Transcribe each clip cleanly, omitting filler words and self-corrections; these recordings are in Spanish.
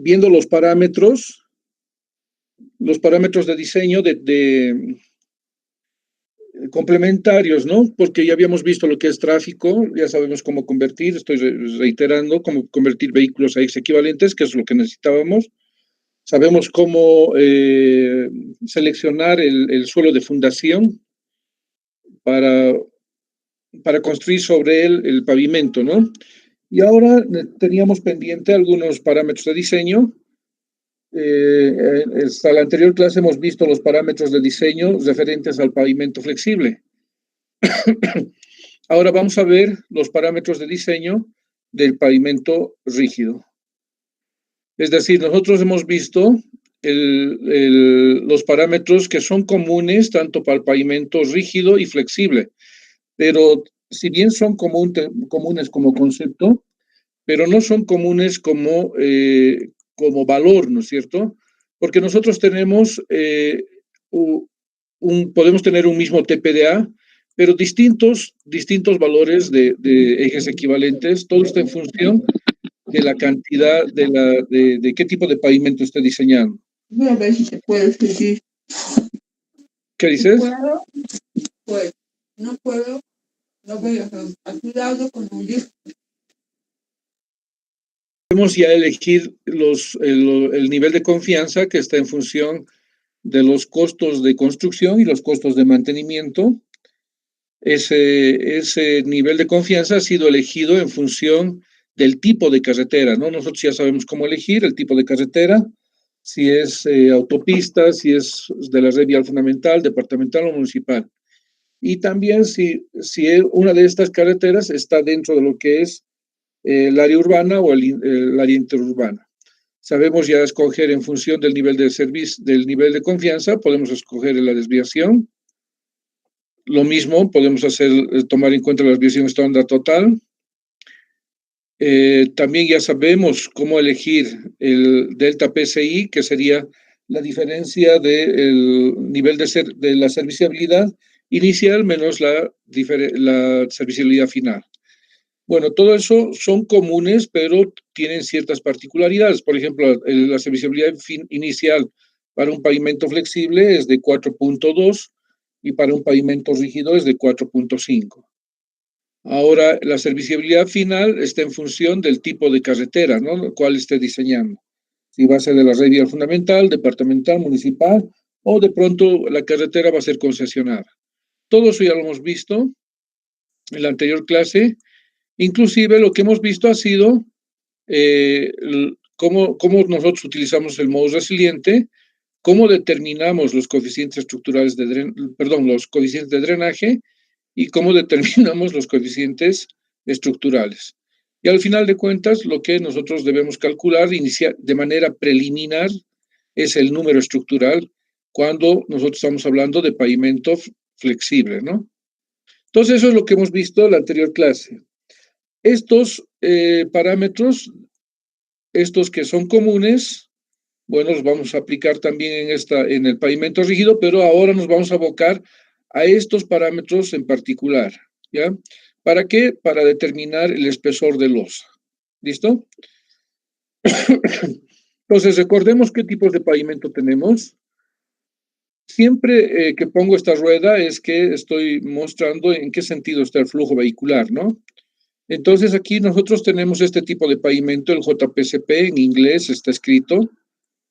viendo los parámetros de diseño complementarios, ¿no? Porque ya habíamos visto lo que es tráfico, ya sabemos cómo convertir, estoy reiterando, cómo convertir vehículos a X equivalentes, que es lo que necesitábamos. Sabemos cómo seleccionar el suelo de fundación para construir sobre él el pavimento, ¿no? Y ahora teníamos pendiente algunos parámetros de diseño. Hasta la anterior clase hemos visto los parámetros de diseño referentes al pavimento flexible. Ahora vamos a ver los parámetros de diseño del pavimento rígido. Es decir, nosotros hemos visto los parámetros que son comunes tanto para el pavimento rígido y flexible, pero si bien son comunes como concepto, pero no son comunes como valor, ¿no es cierto? Porque nosotros tenemos, podemos tener un mismo TPDA, pero distintos valores de ejes equivalentes, todo está en función de la cantidad, de qué tipo de pavimento esté diseñando. Voy a ver si se puede escribir. ¿Qué dices? Si puedo, pues, no puedo, no voy a cuidado con un libro. Podemos ya elegir el nivel de confianza que está en función de los costos de construcción y los costos de mantenimiento. Ese nivel de confianza ha sido elegido en función del tipo de carretera, ¿no? Nosotros ya sabemos cómo elegir el tipo de carretera, si es autopista, si es de la red vial fundamental, departamental o municipal. Y también si una de estas carreteras está dentro de lo que es el área urbana o el área interurbana. Sabemos ya escoger en función del nivel de servicio, del nivel de confianza, podemos escoger la desviación. Lo mismo podemos hacer, tomar en cuenta la desviación estándar total. También ya sabemos cómo elegir el delta PSI, que sería la diferencia del nivel de la serviciabilidad inicial menos la serviciabilidad final. Bueno, todo eso son comunes, pero tienen ciertas particularidades. Por ejemplo, la serviciabilidad inicial para un pavimento flexible es de 4.2 y para un pavimento rígido es de 4.5. Ahora, la serviciabilidad final está en función del tipo de carretera, ¿no? Lo cual esté diseñando. Si va a ser de la red vial fundamental, departamental, municipal, o de pronto la carretera va a ser concesionada. Todo eso ya lo hemos visto en la anterior clase. Inclusive lo que hemos visto ha sido cómo nosotros utilizamos el modo resiliente, cómo determinamos los coeficientes estructurales los coeficientes de drenaje y cómo determinamos los coeficientes estructurales. Y al final de cuentas, lo que nosotros debemos calcular de manera preliminar es el número estructural cuando nosotros estamos hablando de pavimento flexible, ¿no? Entonces, eso es lo que hemos visto en la anterior clase. Estos parámetros, estos que son comunes, bueno, los vamos a aplicar también en el pavimento rígido, pero ahora nos vamos a abocar a estos parámetros en particular, ¿ya? ¿Para qué? Para determinar el espesor de losa. ¿Listo? Entonces, recordemos qué tipos de pavimento tenemos. Siempre que pongo esta rueda es que estoy mostrando en qué sentido está el flujo vehicular, ¿no? Entonces, aquí nosotros tenemos este tipo de pavimento, el JPCP, en inglés está escrito.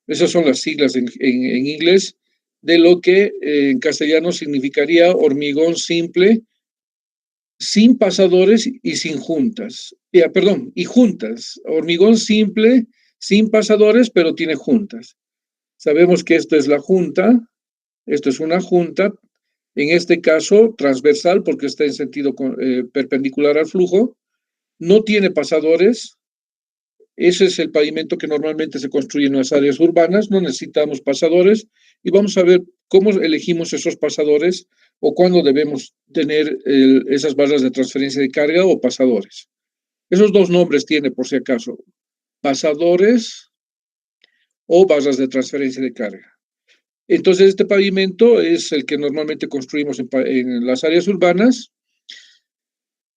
Esas son las siglas en inglés, de lo que en castellano significaría hormigón simple, sin pasadores y sin juntas. Y juntas. Hormigón simple, sin pasadores, pero tiene juntas. Sabemos que esto es la junta, esto es una junta, en este caso transversal, porque está en sentido perpendicular al flujo, no tiene pasadores. Ese es el pavimento que normalmente se construye en las áreas urbanas, no necesitamos pasadores y vamos a ver cómo elegimos esos pasadores o cuándo debemos tener esas barras de transferencia de carga o pasadores. Esos dos nombres tiene por si acaso, pasadores o barras de transferencia de carga. Entonces este pavimento es el que normalmente construimos en las áreas urbanas.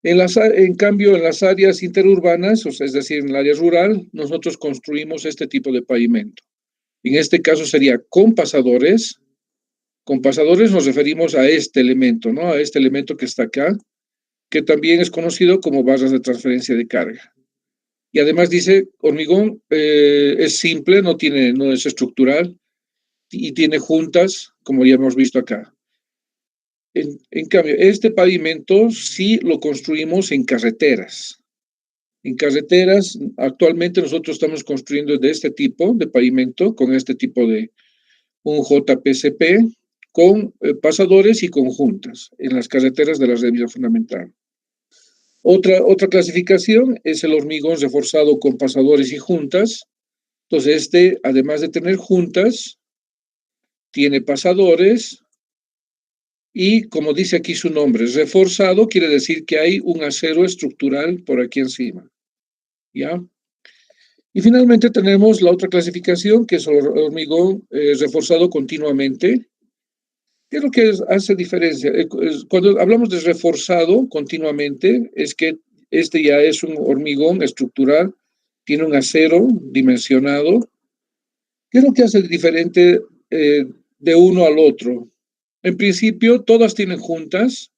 En cambio, en las áreas interurbanas, o sea, es decir, en el área rural, nosotros construimos este tipo de pavimento. En este caso sería con pasadores. Con pasadores nos referimos a este elemento, ¿no? A este elemento que está acá, que también es conocido como barras de transferencia de carga. Y además dice, hormigón es simple, no es estructural y tiene juntas, como ya hemos visto acá. En cambio, este pavimento sí lo construimos en carreteras. En carreteras, actualmente nosotros estamos construyendo de este tipo de pavimento, con este tipo de un JPCP, con pasadores y conjuntas en las carreteras de la red vial fundamental. Otra clasificación es el hormigón reforzado con pasadores y juntas. Entonces, este, además de tener juntas, tiene pasadores y, como dice aquí su nombre, reforzado quiere decir que hay un acero estructural por aquí encima. ¿Ya? Y finalmente tenemos la otra clasificación, que es hormigón reforzado continuamente. ¿Qué es lo que hace diferencia? Cuando hablamos de reforzado continuamente, es que este ya es un hormigón estructural, tiene un acero dimensionado. ¿Qué es lo que hace diferente de uno al otro? En principio, todas tienen juntas.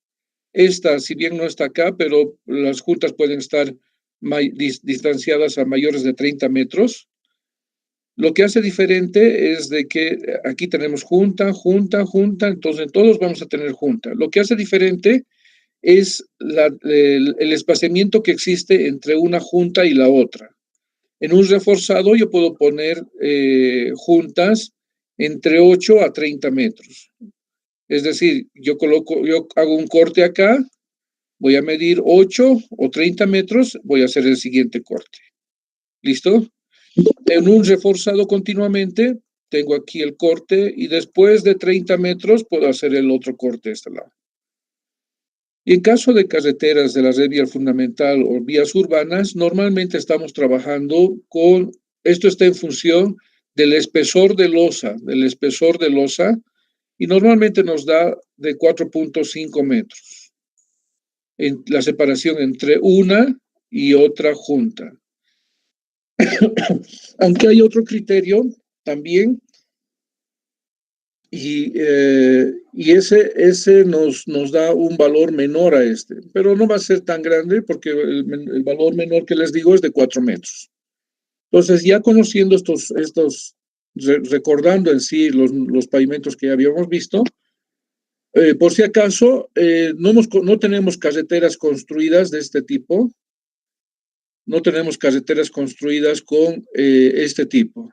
Esta, si bien no está acá, pero las juntas pueden estar distanciadas a mayores de 30 metros. Lo que hace diferente es de que aquí tenemos junta, entonces todos vamos a tener junta. Lo que hace diferente es el espaciamiento que existe entre una junta y la otra. En un reforzado yo puedo poner juntas entre 8 a 30 metros. Es decir, yo hago un corte acá, voy a medir 8 o 30 metros, voy a hacer el siguiente corte. ¿Listo? En un reforzado continuamente, tengo aquí el corte y después de 30 metros puedo hacer el otro corte de este lado. Y en caso de carreteras de la red vial fundamental o vías urbanas, normalmente estamos trabajando con, esto está en función del espesor de losa, y normalmente nos da de 4.5 metros en la separación entre una y otra junta. Aunque hay otro criterio también, y ese nos da un valor menor a este, pero no va a ser tan grande porque el valor menor que les digo es de 4 metros. Entonces, ya conociendo recordando en sí los pavimentos que ya habíamos visto, por si acaso, no tenemos carreteras construidas de este tipo, no tenemos carreteras construidas con este tipo.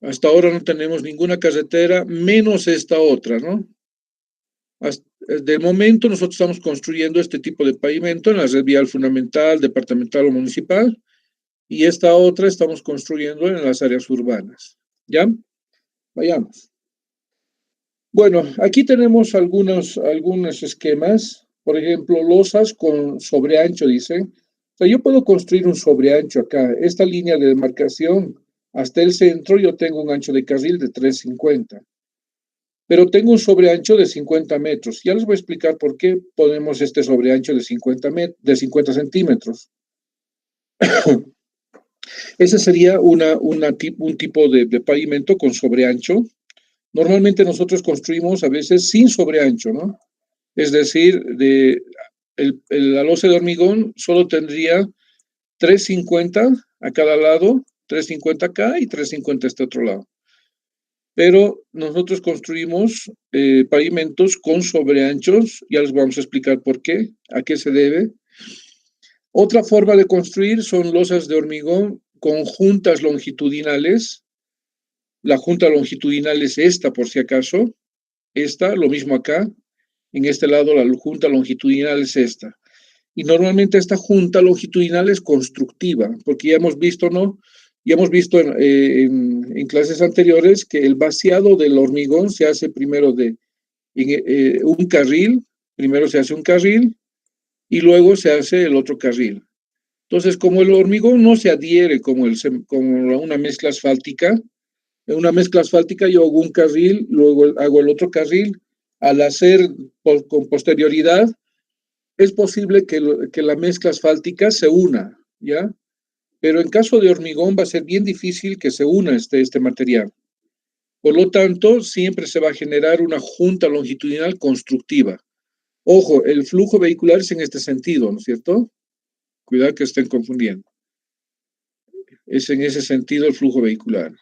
Hasta ahora no tenemos ninguna carretera, menos esta otra, ¿no? De momento nosotros estamos construyendo este tipo de pavimento en la red vial fundamental, departamental o municipal, y esta otra estamos construyendo en las áreas urbanas. ¿Ya? Vayamos. Bueno, aquí tenemos algunos esquemas, por ejemplo, losas con sobreancho, dice. O sea, yo puedo construir un sobreancho acá. Esta línea de demarcación hasta el centro, yo tengo un ancho de carril de 350. Pero tengo un sobreancho de 50 metros. Ya les voy a explicar por qué ponemos este sobreancho de 50 centímetros. Ese sería un tipo de pavimento con sobreancho. Normalmente nosotros construimos a veces sin sobreancho, ¿no? Es decir, la losa de hormigón solo tendría 350 a cada lado, 350 acá y 350 a este otro lado. Pero nosotros construimos pavimentos con sobreanchos, ya les vamos a explicar por qué, a qué se debe. Otra forma de construir son losas de hormigón con juntas longitudinales. La junta longitudinal es esta, por si acaso. Esta, lo mismo acá. En este lado la junta longitudinal es esta. Y normalmente esta junta longitudinal es constructiva, porque ya hemos visto, ¿no? Ya hemos visto en clases anteriores que el vaciado del hormigón se hace primero un carril, primero se hace un carril y luego se hace el otro carril. Entonces, como el hormigón no se adhiere como una mezcla asfáltica, en una mezcla asfáltica yo hago un carril, luego hago el otro carril. Al hacer con posterioridad, es posible que la mezcla asfáltica se una, ¿ya? Pero en caso de hormigón va a ser bien difícil que se una este material. Por lo tanto, siempre se va a generar una junta longitudinal constructiva. Ojo, el flujo vehicular es en este sentido, ¿no es cierto? Cuidado que estén confundiendo. Es en ese sentido el flujo vehicular.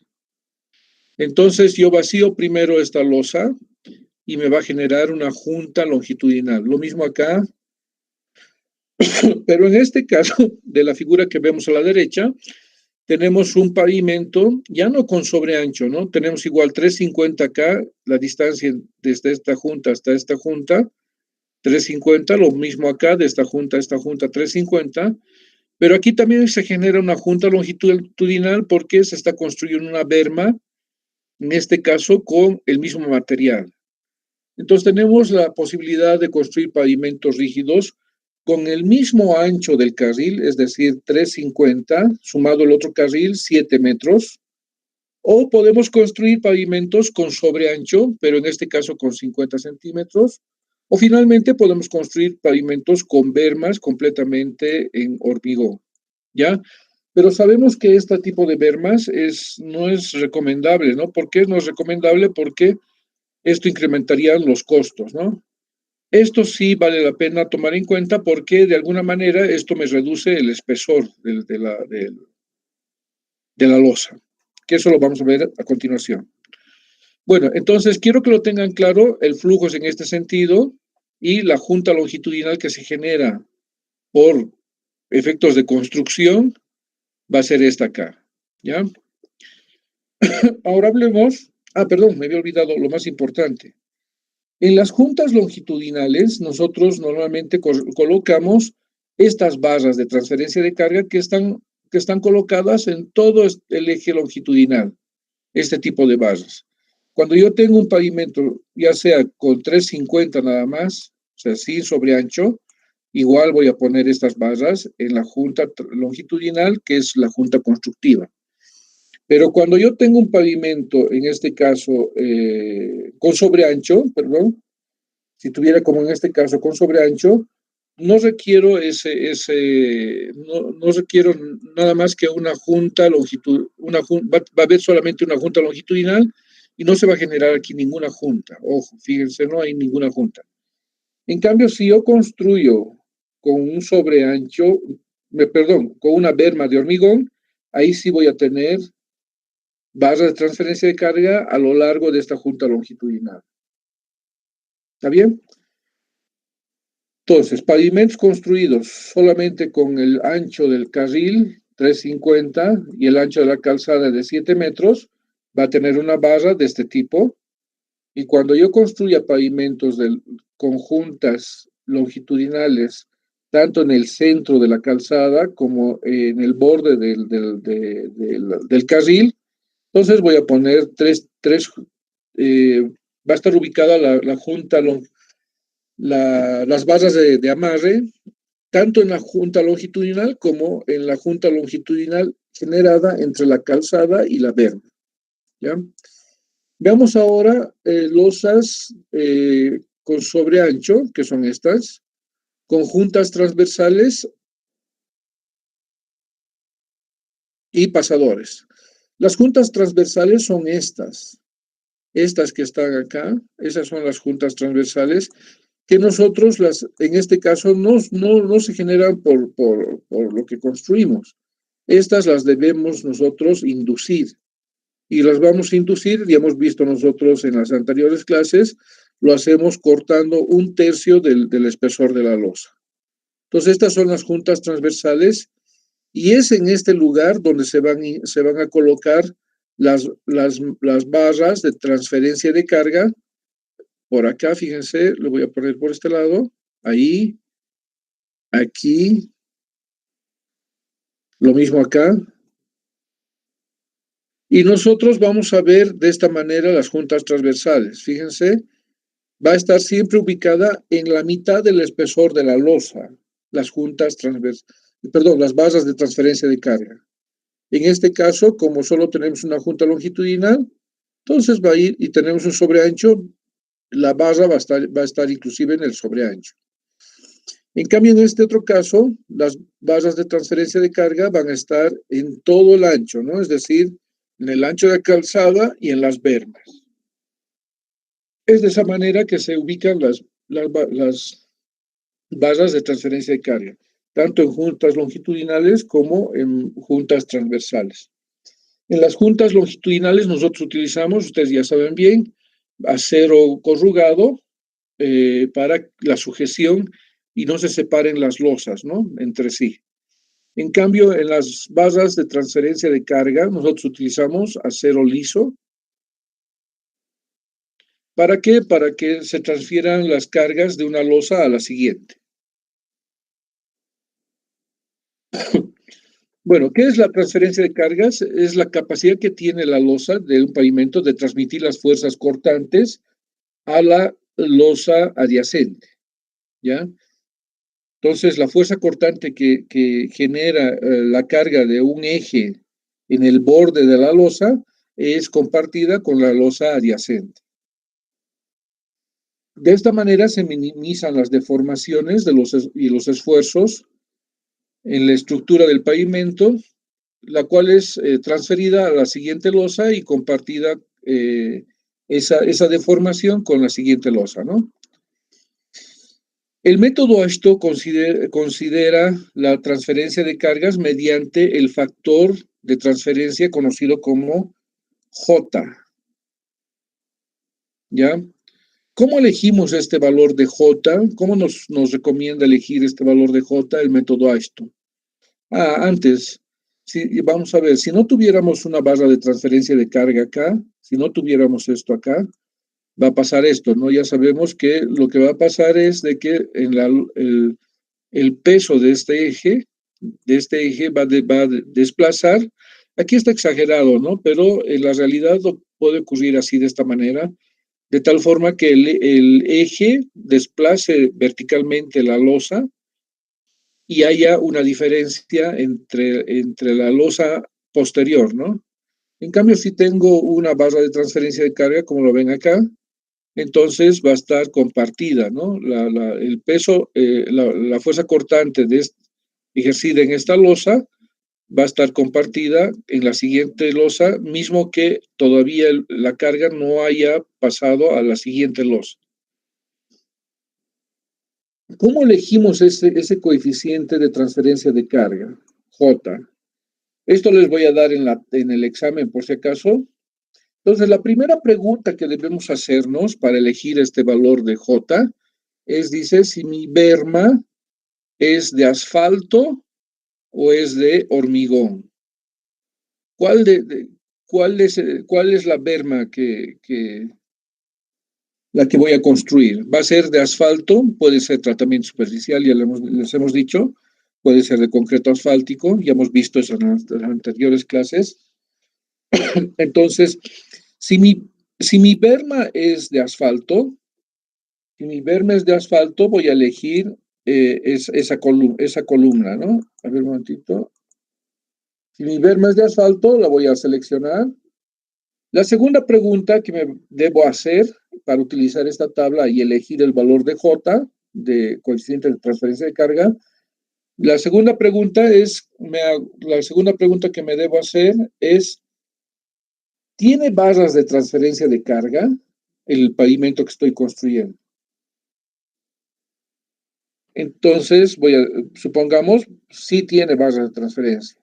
Entonces yo vacío primero esta losa y me va a generar una junta longitudinal. Lo mismo acá, pero en este caso de la figura que vemos a la derecha, tenemos un pavimento ya no con sobreancho, ¿no? Tenemos igual 350 acá, la distancia desde esta junta hasta esta junta, 350, lo mismo acá, de esta junta a esta junta, 350, pero aquí también se genera una junta longitudinal porque se está construyendo una berma, en este caso con el mismo material. Entonces tenemos la posibilidad de construir pavimentos rígidos con el mismo ancho del carril, es decir, 350, sumado el otro carril, 7 metros, o podemos construir pavimentos con sobreancho, pero en este caso con 50 centímetros, o finalmente podemos construir pavimentos con bermas completamente en hormigón, ¿ya? Pero sabemos que este tipo de bermas no es recomendable, ¿no? ¿Por qué no es recomendable? Porque esto incrementaría los costos, ¿no? Esto sí vale la pena tomar en cuenta porque de alguna manera esto me reduce el espesor de la losa, que eso lo vamos a ver a continuación. Bueno, entonces quiero que lo tengan claro, el flujo es en este sentido y la junta longitudinal que se genera por efectos de construcción va a ser esta acá, ¿ya? Ahora hablemos, perdón, me había olvidado lo más importante. En las juntas longitudinales, nosotros normalmente colocamos estas barras de transferencia de carga que están colocadas en todo el eje longitudinal, este tipo de barras. Cuando yo tengo un pavimento, ya sea con 350 nada más, o sea, sin sobreancho, igual voy a poner estas barras en la junta longitudinal, que es la junta constructiva. Pero cuando yo tengo un pavimento, en este caso, con sobreancho, perdón, si tuviera como en este caso con sobreancho, no requiero no requiero nada más que una junta longitud, va a haber solamente una junta longitudinal y no se va a generar aquí ninguna junta. Ojo, fíjense, no hay ninguna junta. En cambio, si yo construyo con un sobreancho, perdón, con una berma de hormigón, ahí sí voy a tener barras de transferencia de carga a lo largo de esta junta longitudinal. ¿Está bien? Entonces, pavimentos construidos solamente con el ancho del carril, 350, y el ancho de la calzada de 7 metros, va a tener una barra de este tipo. Y cuando yo construya pavimentos con juntas longitudinales, tanto en el centro de la calzada como en el borde del carril, entonces voy a poner va a estar ubicada la junta las barras de amarre, tanto en la junta longitudinal como en la junta longitudinal generada entre la calzada y la berma. ¿Ya? Veamos ahora losas con sobreancho, que son estas, con juntas transversales y pasadores. Las juntas transversales son estas que están acá, esas son las juntas transversales, que nosotros, en este caso, no se generan por lo que construimos. Estas las debemos nosotros inducir. Y las vamos a inducir, y hemos visto nosotros en las anteriores clases, lo hacemos cortando 1/3 del espesor de la losa. Entonces, estas son las juntas transversales, y es en este lugar donde se van a colocar las barras de transferencia de carga. Por acá, fíjense, lo voy a poner por este lado, ahí, aquí, lo mismo acá. Y nosotros vamos a ver de esta manera las juntas transversales. Fíjense, va a estar siempre ubicada en la mitad del espesor de la losa, las las barras de transferencia de carga. En este caso, como solo tenemos una junta longitudinal, entonces va a ir y tenemos un sobreancho, la barra va a estar inclusive en el sobreancho. En cambio, en este otro caso, las barras de transferencia de carga van a estar en todo el ancho, ¿no? Es decir, en el ancho de calzada y en las bermas. Es de esa manera que se ubican las barras de transferencia de carga, tanto en juntas longitudinales como en juntas transversales. En las juntas longitudinales nosotros utilizamos, ustedes ya saben bien, acero corrugado para la sujeción y no se separen las losas, ¿no? Entre sí. En cambio, en las barras de transferencia de carga, nosotros utilizamos acero liso. ¿Para qué? Para que se transfieran las cargas de una losa a la siguiente. Bueno, ¿qué es la transferencia de cargas? Es la capacidad que tiene la losa de un pavimento de transmitir las fuerzas cortantes a la losa adyacente, ¿ya? Entonces, la fuerza cortante que genera la carga de un eje en el borde de la losa es compartida con la losa adyacente. De esta manera se minimizan las deformaciones y los esfuerzos en la estructura del pavimento, la cual es transferida a la siguiente losa y compartida esa deformación con la siguiente losa, ¿no? El método AASHTO considera la transferencia de cargas mediante el factor de transferencia conocido como J. ¿Ya? ¿Cómo elegimos este valor de J? ¿Cómo nos recomienda elegir este valor de J el método AASHTO? Antes, vamos a ver, si no tuviéramos una barra de transferencia de carga acá, si no tuviéramos esto acá, va a pasar esto, ¿no? Ya sabemos que lo que va a pasar es de que el peso de este eje va a desplazar, aquí está exagerado, ¿no? Pero en la realidad puede ocurrir así de esta manera, de tal forma que el eje desplace verticalmente la losa y haya una diferencia entre la losa posterior, ¿no? En cambio, si tengo una barra de transferencia de carga, como lo ven acá, entonces va a estar compartida, ¿no? El peso, la fuerza cortante ejercida en esta losa va a estar compartida en la siguiente losa, mismo que todavía la carga no haya pasado a la siguiente losa. ¿Cómo elegimos ese coeficiente de transferencia de carga? J. Esto les voy a dar en el examen por si acaso. Entonces, la primera pregunta que debemos hacernos para elegir este valor de J dice, si mi berma es de asfalto o es de hormigón. ¿Cuál es la berma la que voy a construir? ¿Va a ser de asfalto? Puede ser tratamiento superficial, ya les hemos dicho. Puede ser de concreto asfáltico, ya hemos visto eso en las anteriores clases. Entonces, si mi berma es de asfalto, voy a elegir esa columna, ¿no? A ver un momentito. Si mi berma es de asfalto, la voy a seleccionar. La segunda pregunta que me debo hacer para utilizar esta tabla y elegir el valor de J, de coeficiente de transferencia de carga, la segunda pregunta que me debo hacer es, ¿tiene barras de transferencia de carga el pavimento que estoy construyendo? Entonces, supongamos, sí tiene barras de transferencia.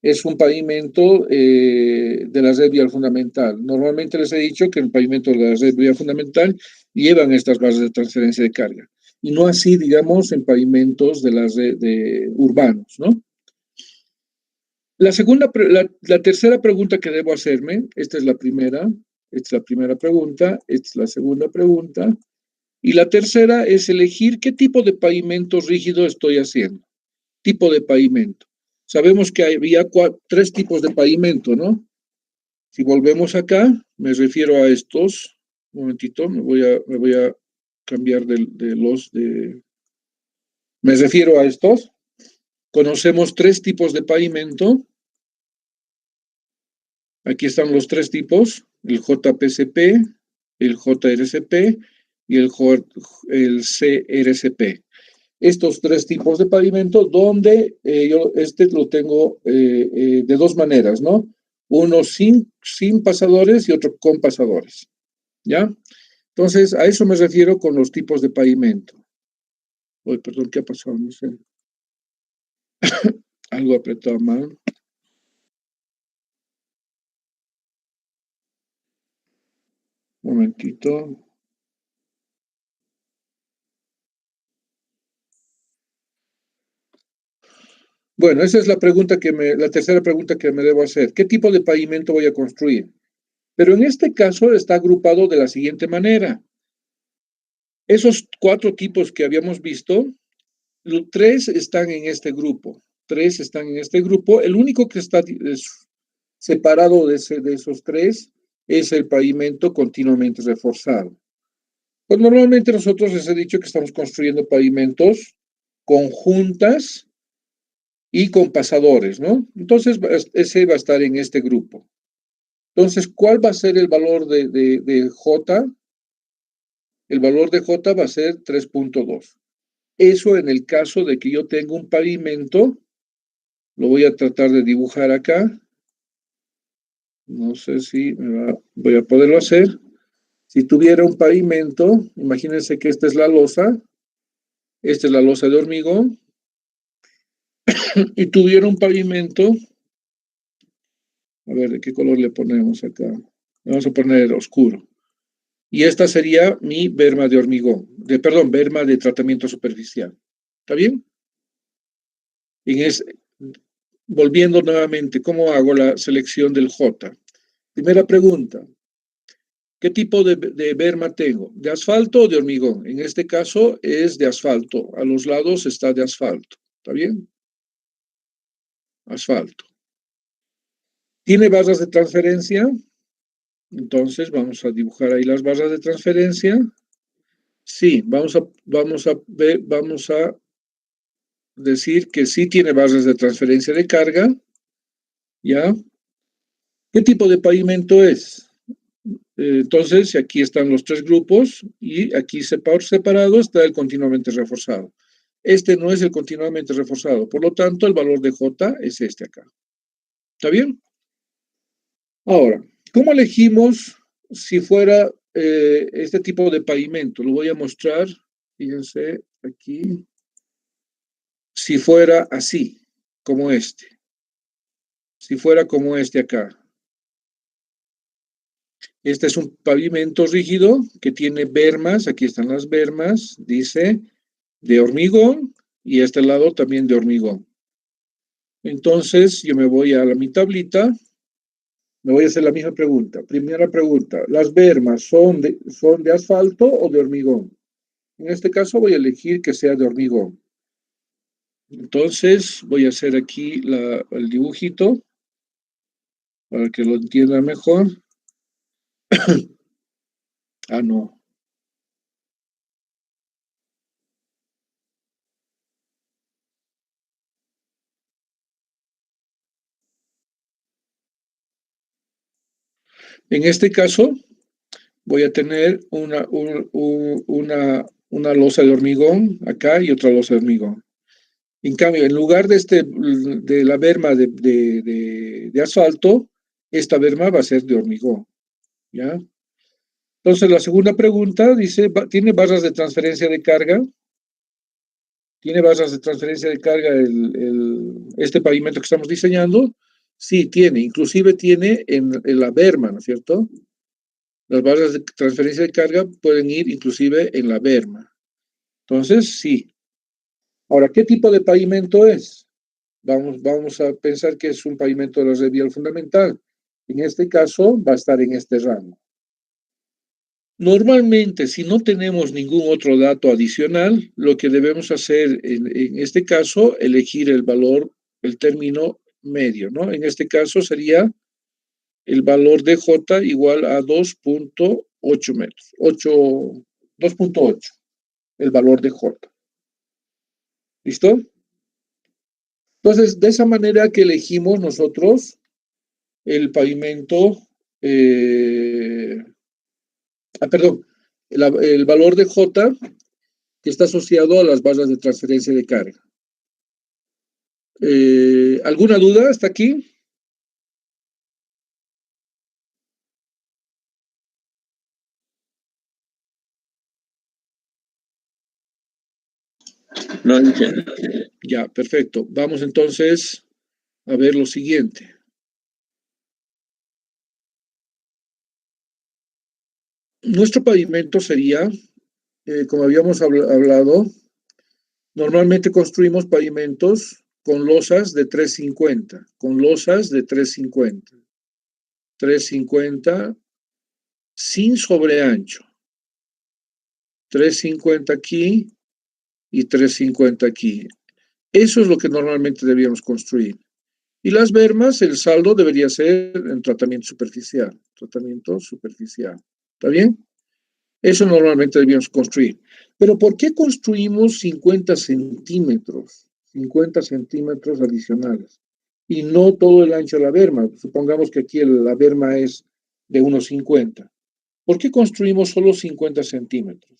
Es un pavimento de la red vial fundamental. Normalmente les he dicho que el pavimento de la red vial fundamental llevan estas barras de transferencia de carga. Y no así, digamos, en pavimentos de la red urbanos, ¿no? La tercera pregunta que debo hacerme, esta es la primera pregunta, esta es la segunda pregunta, y la tercera es elegir qué tipo de pavimento rígido estoy haciendo. Tipo de pavimento. Sabemos que había tres tipos de pavimento, ¿no? Si volvemos acá, me refiero a estos. Un momentito, me voy a cambiar me refiero a estos. Conocemos tres tipos de pavimento. Aquí están los tres tipos, el JPCP, el JRCP y el CRCP. estos tres tipos de pavimento, donde yo lo tengo de dos maneras, ¿no? Uno sin pasadores y otro con pasadores, ¿ya? Entonces, a eso me refiero con los tipos de pavimento. Uy, perdón, ¿qué ha pasado? No sé. Algo apretado mal. Un momentito. Bueno, esa es la tercera pregunta que me debo hacer. ¿Qué tipo de pavimento voy a construir? Pero en este caso está agrupado de la siguiente manera. Esos cuatro tipos que habíamos visto, tres están en este grupo. Tres están en este grupo. El único que está separado de esos tres es el pavimento continuamente reforzado. Pues normalmente nosotros les he dicho que estamos construyendo pavimentos con juntas y con pasadores, ¿no? Entonces, ese va a estar en este grupo. Entonces, ¿cuál va a ser el valor de J? El valor de J va a ser 3.2. Eso en el caso de que yo tenga un pavimento, lo voy a tratar de dibujar acá. No sé si voy a poderlo hacer. Si tuviera un pavimento, imagínense que esta es la losa de hormigón, y tuviera un pavimento, a ver, ¿de qué color le ponemos acá? Vamos a poner oscuro. Y esta sería mi berma de hormigón, berma de tratamiento superficial. ¿Está bien? Volviendo nuevamente, ¿cómo hago la selección del J? Primera pregunta, ¿qué tipo de berma tengo? ¿De asfalto o de hormigón? En este caso es de asfalto, a los lados está de asfalto. ¿Está bien? Asfalto. ¿Tiene barras de transferencia? Entonces vamos a dibujar ahí las barras de transferencia. Sí, vamos a decir que sí tiene barras de transferencia de carga, ¿ya? ¿Qué tipo de pavimento es? Entonces, aquí están los tres grupos y aquí separado está el continuamente reforzado. Este no es el continuamente reforzado, por lo tanto, el valor de J es este acá. ¿Está bien? Ahora, ¿cómo elegimos si fuera este tipo de pavimento? Lo voy a mostrar, fíjense aquí, si fuera así, como este. Si fuera como este acá. Este es un pavimento rígido que tiene bermas, aquí están las bermas, dice, de hormigón, y este lado también de hormigón. Entonces, yo me voy a mi tablita, me voy a hacer la misma pregunta. Primera pregunta, ¿las bermas son de asfalto o de hormigón? En este caso voy a elegir que sea de hormigón. Entonces, voy a hacer aquí el dibujito para que lo entienda mejor. Ah, no. En este caso, voy a tener una losa de hormigón acá y otra losa de hormigón. En cambio, en lugar de la berma de asfalto, esta berma va a ser de hormigón, ¿ya? Entonces, la segunda pregunta dice, ¿tiene barras de transferencia de carga? ¿Tiene barras de transferencia de carga este pavimento que estamos diseñando? Sí, tiene. Inclusive tiene en la berma, ¿no es cierto? Las barras de transferencia de carga pueden ir inclusive en la berma. Entonces, sí. Ahora, ¿qué tipo de pavimento es? Vamos a pensar que es un pavimento de la red vial fundamental. En este caso, va a estar en este rango. Normalmente, si no tenemos ningún otro dato adicional, lo que debemos hacer en este caso, elegir el valor, el término medio, ¿no? En este caso sería el valor de J igual a 2.8 metros, 2.8, el valor de J. ¿Listo? Entonces, de esa manera que elegimos nosotros el pavimento, perdón, el valor de J que está asociado a las barras de transferencia de carga. ¿Alguna duda hasta aquí? No entiendo. Ya, perfecto. Vamos entonces a ver lo siguiente. Nuestro pavimento sería, como habíamos hablado, normalmente construimos pavimentos con losas de 350, con losas de 350. 350 sin sobreancho. 350 aquí y 350 aquí. Eso es lo que normalmente debíamos construir. Y las bermas, el saldo debería ser en tratamiento superficial. Tratamiento superficial. ¿Está bien? Eso normalmente debíamos construir. Pero ¿por qué construimos 50 centímetros? 50 centímetros adicionales. Y no todo el ancho de la berma. Supongamos que aquí la berma es de unos 50. ¿Por qué construimos solo 50 centímetros?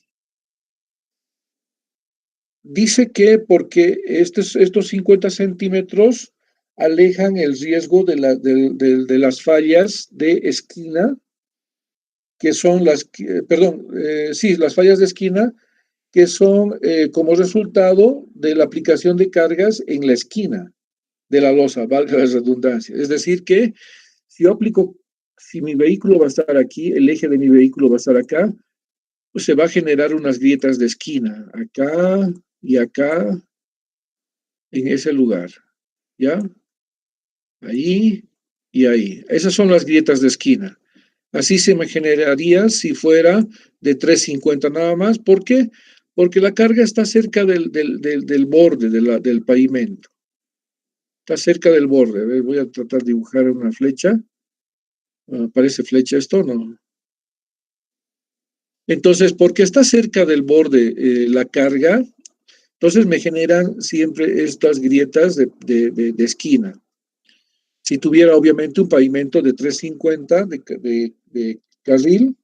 Dice que porque estos 50 centímetros alejan el riesgo de las fallas de esquina, que son las fallas de esquina, que son como resultado de la aplicación de cargas en la esquina de la losa, valga la redundancia. Es decir, que si mi vehículo va a estar aquí, el eje de mi vehículo va a estar acá, pues se va a generar unas grietas de esquina, acá y acá, en ese lugar, ¿ya? Ahí y ahí. Esas son las grietas de esquina. Así se me generaría si fuera de 350 nada más. ¿Por qué? Porque la carga está cerca del borde del pavimento. Está cerca del borde. A ver, voy a tratar de dibujar una flecha. ¿Parece flecha esto? No. Entonces, porque está cerca del borde la carga, entonces me generan siempre estas grietas de esquina. Si tuviera obviamente un pavimento de 350 de carril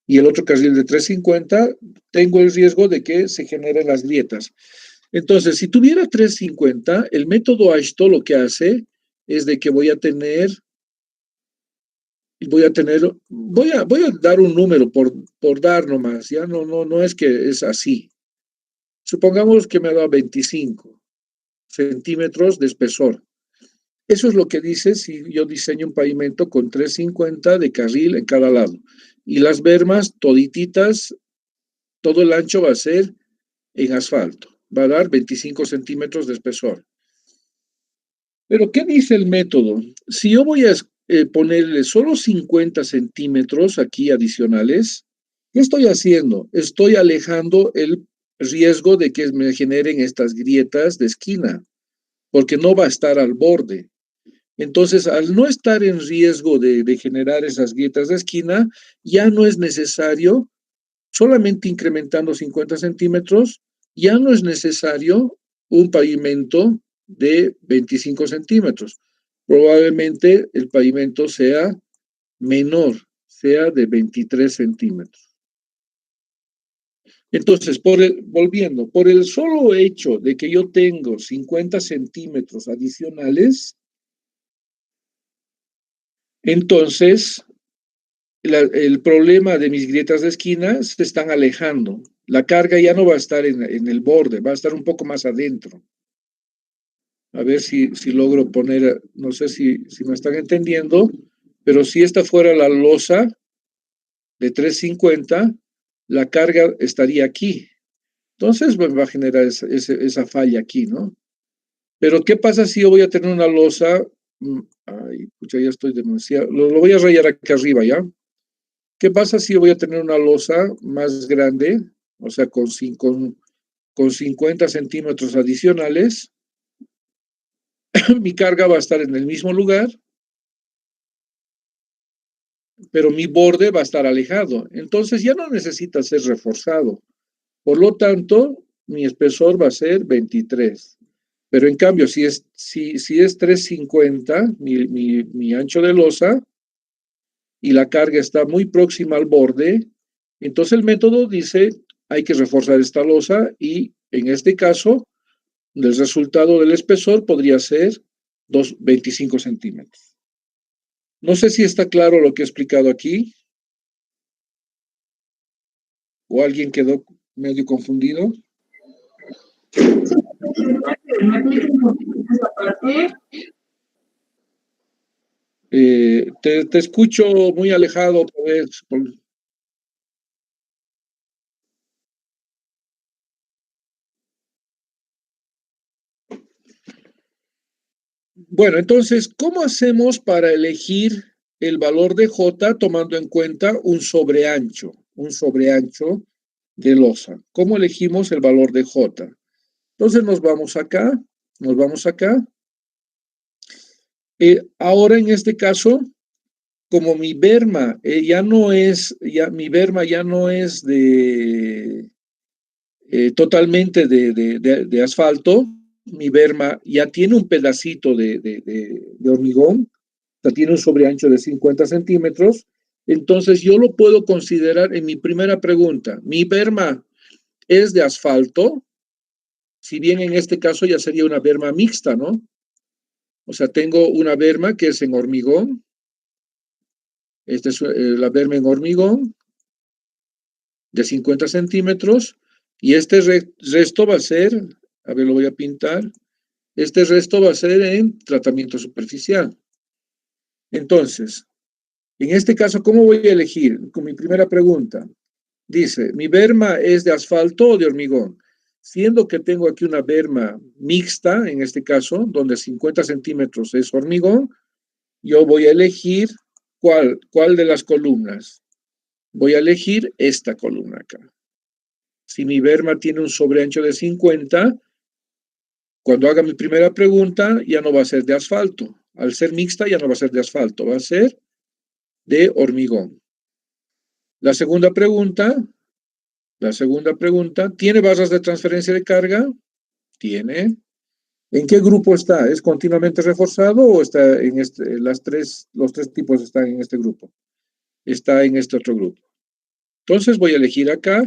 y el otro carril de 350, tengo el riesgo de que se generen las grietas. Entonces, si tuviera 350, el método AISTO lo que hace es de que voy a dar un número por dar nomás, ya no es que es así. Supongamos que me ha dado 25 centímetros de espesor. Eso es lo que dice si yo diseño un pavimento con 350 de carril en cada lado. Y las bermas todititas, todo el ancho va a ser en asfalto. Va a dar 25 centímetros de espesor. Pero, ¿qué dice el método? Si yo voy a ponerle solo 50 centímetros aquí adicionales, ¿qué estoy haciendo? Estoy alejando el riesgo de que me generen estas grietas de esquina, porque no va a estar al borde. Entonces, al no estar en riesgo de generar esas grietas de esquina, ya no es necesario, solamente incrementando 50 centímetros, ya no es necesario un pavimento de 25 centímetros. Probablemente el pavimento sea menor, sea de 23 centímetros. Entonces, volviendo, por el solo hecho de que yo tengo 50 centímetros adicionales, entonces el problema de mis grietas de esquina se están alejando. La carga ya no va a estar en el borde, va a estar un poco más adentro. A ver si logro poner, no sé si me están entendiendo, pero si esta fuera la losa de 350, la carga estaría aquí. Entonces va a generar esa falla aquí, ¿no? Pero ¿qué pasa si yo voy a tener una losa? Ay, pucha, ya estoy demasiado. Lo voy a rayar acá arriba, ¿ya? ¿Qué pasa si yo voy a tener una losa más grande, o sea, con 50 centímetros adicionales? Mi carga va a estar en el mismo lugar, pero mi borde va a estar alejado. Entonces ya no necesita ser reforzado. Por lo tanto, mi espesor va a ser 23. Pero en cambio, si es 350, mi ancho de losa, y la carga está muy próxima al borde, entonces el método dice, hay que reforzar esta losa y en este caso, el resultado del espesor podría ser 25 centímetros. No sé si está claro lo que he explicado aquí. ¿O alguien quedó medio confundido? Te escucho muy alejado otra vez. Bueno, entonces, ¿cómo hacemos para elegir el valor de J tomando en cuenta un sobreancho de losa? ¿Cómo elegimos el valor de J? Entonces nos vamos acá. Ahora en este caso, como mi berma mi berma ya no es totalmente de asfalto, mi berma ya tiene un pedacito de hormigón, o sea, tiene un sobreancho de 50 centímetros, entonces yo lo puedo considerar en mi primera pregunta. Mi berma es de asfalto, si bien en este caso ya sería una berma mixta, ¿no? O sea, tengo una berma que es en hormigón, esta es la berma en hormigón de 50 centímetros, y este resto va a ser, a ver, lo voy a pintar, este resto va a ser en tratamiento superficial. Entonces, en este caso, ¿cómo voy a elegir? Con mi primera pregunta, dice, ¿mi berma es de asfalto o de hormigón? Siendo que tengo aquí una berma mixta, en este caso, donde 50 centímetros es hormigón, yo voy a elegir cuál de las columnas. Voy a elegir esta columna acá. Si mi berma tiene un sobreancho de 50, cuando haga mi primera pregunta, ya no va a ser de asfalto. Al ser mixta, ya no va a ser de asfalto, va a ser de hormigón. La segunda pregunta, ¿tiene barras de transferencia de carga? Tiene. ¿En qué grupo está? ¿Es continuamente reforzado o está en los tres tipos están en este grupo? Está en este otro grupo. Entonces voy a elegir acá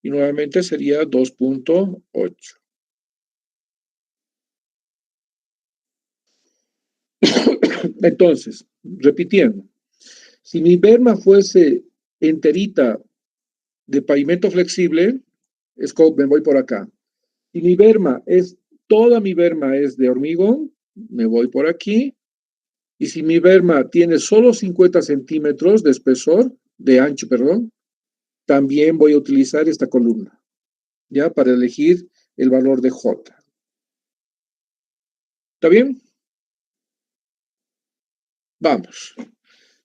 y nuevamente sería 2.8. Entonces, repitiendo, si mi berma fuese enterita de pavimento flexible, me voy por acá. Si toda mi berma es de hormigón, me voy por aquí. Y si mi berma tiene solo 50 centímetros de espesor, de ancho, perdón, también voy a utilizar esta columna, ¿ya? Para elegir el valor de J. ¿Está bien? Vamos.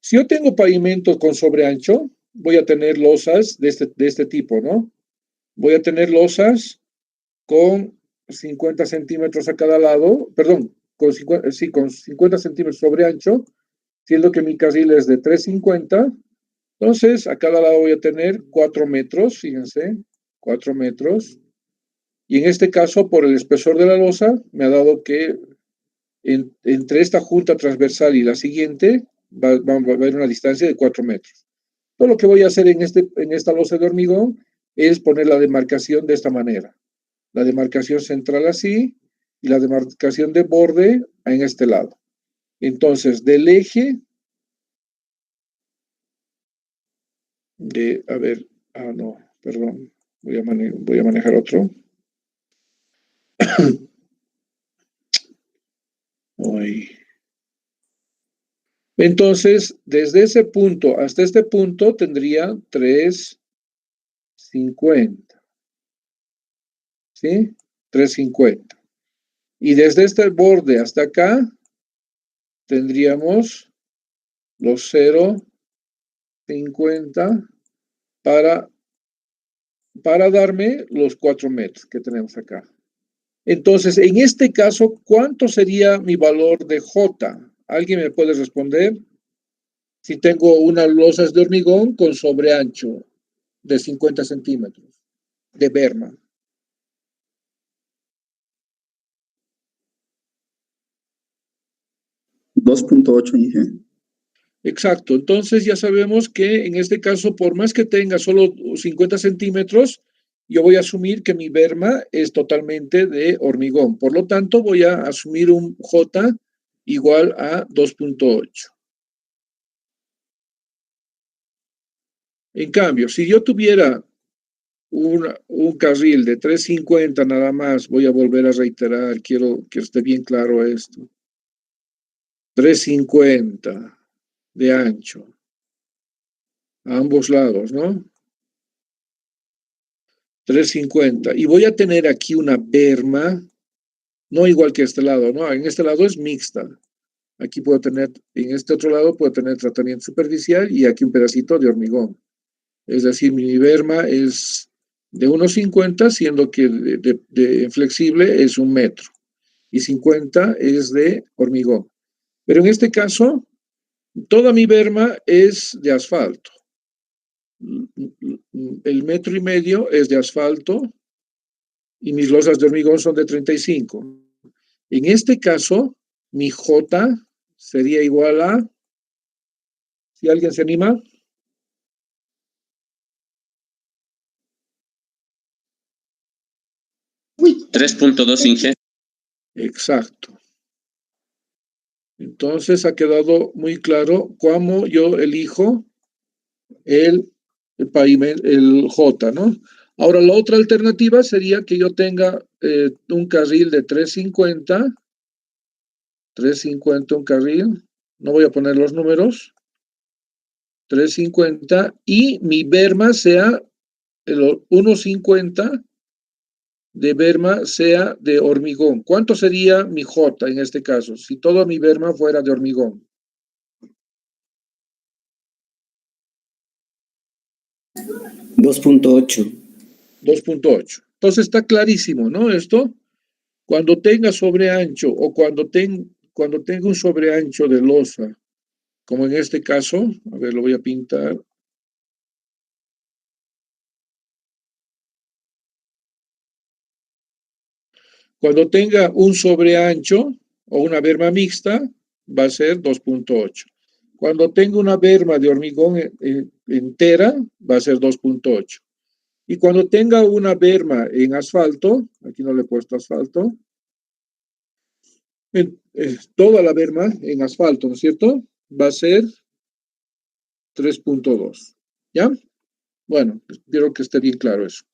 Si yo tengo pavimento con sobreancho, voy a tener losas de este tipo, ¿no? Voy a tener losas con 50 centímetros a cada lado, perdón, con 50 centímetros sobre ancho, siendo que mi carril es de 350. Entonces, a cada lado voy a tener 4 metros, fíjense, 4 metros. Y en este caso, por el espesor de la losa, me ha dado que entre esta junta transversal y la siguiente va a haber una distancia de 4 metros. Todo lo que voy a hacer en esta losa de hormigón es poner la demarcación de esta manera. La demarcación central así y la demarcación de borde en este lado. Entonces, del eje no, perdón, voy a manejar otro. Entonces, desde ese punto hasta este punto tendría 350. ¿Sí? 350. Y desde este borde hasta acá tendríamos los 0,50 para darme los 4 metros que tenemos acá. Entonces, en este caso, ¿cuánto sería mi valor de J? ¿Alguien me puede responder? Si tengo unas losas de hormigón con sobreancho de 50 centímetros de berma. 2.8 Inge. Exacto. Entonces ya sabemos que en este caso, por más que tenga solo 50 centímetros, yo voy a asumir que mi berma es totalmente de hormigón. Por lo tanto, voy a asumir un J igual a 2.8. En cambio, si yo tuviera un carril de 350 nada más, voy a volver a reiterar, quiero que esté bien claro esto. 350 de ancho, a ambos lados, ¿no? 350. Y voy a tener aquí una berma, no igual que este lado, ¿no? En este lado es mixta. Aquí puedo tener, en este otro lado puedo tener tratamiento superficial y aquí un pedacito de hormigón. Es decir, mi berma es de 1,50, siendo que de flexible es 1 metro. Y 50 es de hormigón. Pero en este caso, toda mi berma es de asfalto. El 1,5 metros es de asfalto y mis losas de hormigón son de 35. En este caso, mi J sería igual a, si alguien se anima, 3.2 Inge. Exacto. Entonces ha quedado muy claro cómo yo elijo el pavimento, el J, ¿no? Ahora, la otra alternativa sería que yo tenga un carril de 350, un carril, no voy a poner los números, 350, y mi berma sea el 1,50 de berma sea de hormigón. ¿Cuánto sería mi J en este caso, si toda mi berma fuera de hormigón? 2.8. 2.8. Entonces está clarísimo, ¿no? Esto, cuando tenga sobreancho o cuando tenga un sobreancho de losa, como en este caso, a ver, lo voy a pintar. Cuando tenga un sobreancho o una berma mixta, va a ser 2.8. Cuando tenga una berma de hormigón entera, va a ser 2.8. Y cuando tenga una berma en asfalto, aquí no le he puesto asfalto, toda la berma en asfalto, ¿no es cierto? Va a ser 3.2. ¿Ya? Bueno, espero que esté bien claro eso.